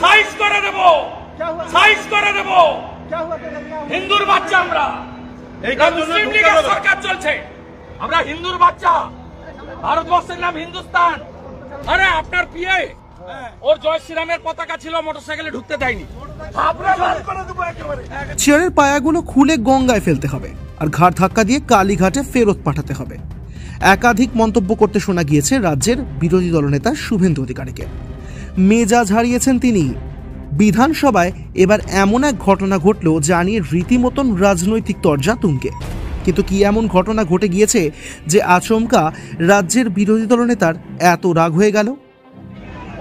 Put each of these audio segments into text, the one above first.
Size করে দেব, size করে দেব। হিন্দুর বাচ্চা আমরা, মুসলিম লীগের সরকার চলছে, আমরা হিন্দুর বাচ্চা। ভারতবর্ষের নাম হিন্দুস্তান। আরে আপনার পিএ ওর জয় শ্রীরামের পতাকা ছিল, মোটরসাইকেলে ঢুকতে দেয়নি। চেয়ারের পায়াগুলো খুলে গঙ্গায় ফেলতে হবে আর ঘাট ধাক্কা দিয়ে কালীঘাটে ফেরত পাঠাতে হবে। একাধিক মন্তব্য করতে শোনা গিয়েছে রাজ্যের বিরোধী দলনেতা শুভেন্দু অধিকারীকে। মেজাজ হারিয়েছেন তিনি। বিধানসভায় এবার এমন এক ঘটনা ঘটল যা নিয়ে রীতিমতন রাজনৈতিক তরজা তুঙ্গে। কিন্তু কি এমন ঘটনা ঘটে গিয়েছে যে আচমকা রাজ্যের বিরোধী দলনেতার এত রাগ হয়ে গেল?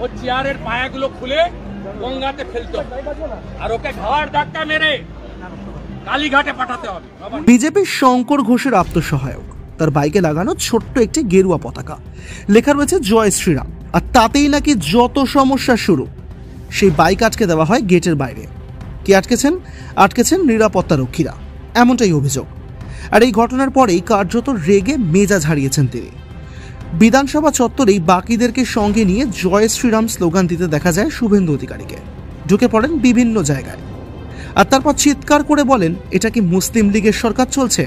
ও চেয়ারের পায়াগুলো খুলে গঙ্গাতে ফেলতে হবে আর ওকে ঘাড় ধাক্কা মেরে কালীঘাটে পাঠাতে হবে। বিজেপির শঙ্কর ঘোষের আত্মসহায়ক, তার বাইকে লাগানো ছোট্ট একটি গেরুয়া পতাকা, লেখা রয়েছে জয় শ্রীরাম। আর তাতেই নাকি যত সমস্যা শুরু। সেই বাইক আটকে দেওয়া হয় গেটের বাইরে। কে আটকেছেন? আটকেছেন নিরাপত্তা রক্ষীরা, এমনটাই অভিযোগ। আর এই ঘটনার পরেই কার্যত রেগে মেজাজ হারিয়েছেন তিনি। বিধানসভা চত্বরেই বাকিদেরকে সঙ্গে নিয়ে জয় শ্রীরাম স্লোগান দিতে দেখা যায় শুভেন্দু অধিকারীকে। ঢুকে পড়েন বিভিন্ন জায়গায় আর তারপর চিৎকার করে বলেন, এটা কি মুসলিম লীগের সরকার চলছে?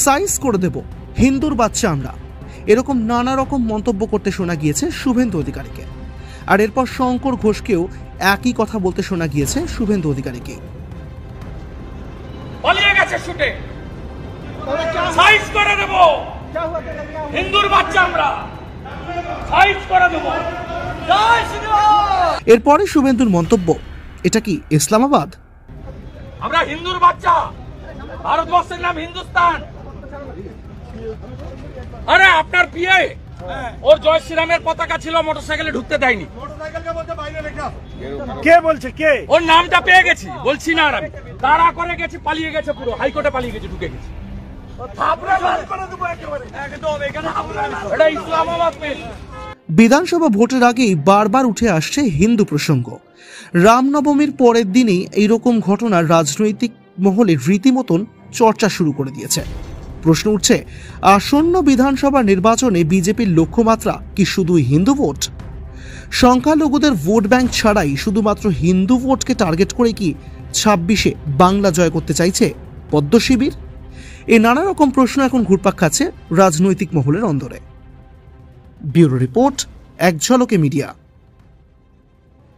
সাইজ করে দেব, হিন্দুর বাচ্চা আমরা, এরকম নানা রকম মন্তব্য করতে শোনা গিয়েছে শুভেন্দু অধিকারীকে। আর এরপর শঙ্কর ঘোষকেও একই কথা বলতে শোনা গিয়েছে শুভেন্দু অধিকারীকে। পালিয়ে গেছে শুটে, সাইজ করে দেব, হিন্দুর বাচ্চা আমরা, সাইজ করে দেব। এরপরে শুভেন্দুর মন্তব্য, এটা কি ইসলামাবাদ? আমরা হিন্দুর বাচ্চা, ভারতবর্ষের নাম হিন্দুস্তান। আরে আপনার পিএ ওর জয় শ্রীরামের পতাকা ছিল, মোটরসাইকেলে ঢুকতে দেয়নি। কে বলছে? কে? ওর নামটা পেয়ে গেছি, বলছি না আর আমি। তাড়া করে গেছি, পালিয়ে গেছে, পুরো হাইকোর্টে পালিয়ে গেছে, ঢুকে গেছে। এটা ইসলামাবাদ পেয়ে। বিধানসভা ভোটের আগেই বারবার উঠে আসছে হিন্দু প্রসঙ্গ। রামনবমীর পরের দিনেই এইরকম ঘটনা রাজনৈতিক মহলে রীতিমতন চর্চা শুরু করে দিয়েছে। প্রশ্ন উঠছে, আসন্ন বিধানসভা নির্বাচনে বিজেপির লক্ষ্যমাত্রা কি শুধুই হিন্দু ভোট? সংখ্যালঘুদের ভোট ব্যাংক ছাড়াই শুধুমাত্র হিন্দু ভোটকে টার্গেট করে কি 26-এ বাংলা জয় করতে চাইছে পদ্ম শিবির? এই নানা রকম প্রশ্ন এখন ঘুরপাক খাচ্ছে রাজনৈতিক মহলের অন্দরে। ব্যুরো রিপোর্ট, এক ঝলকে মিডিয়া।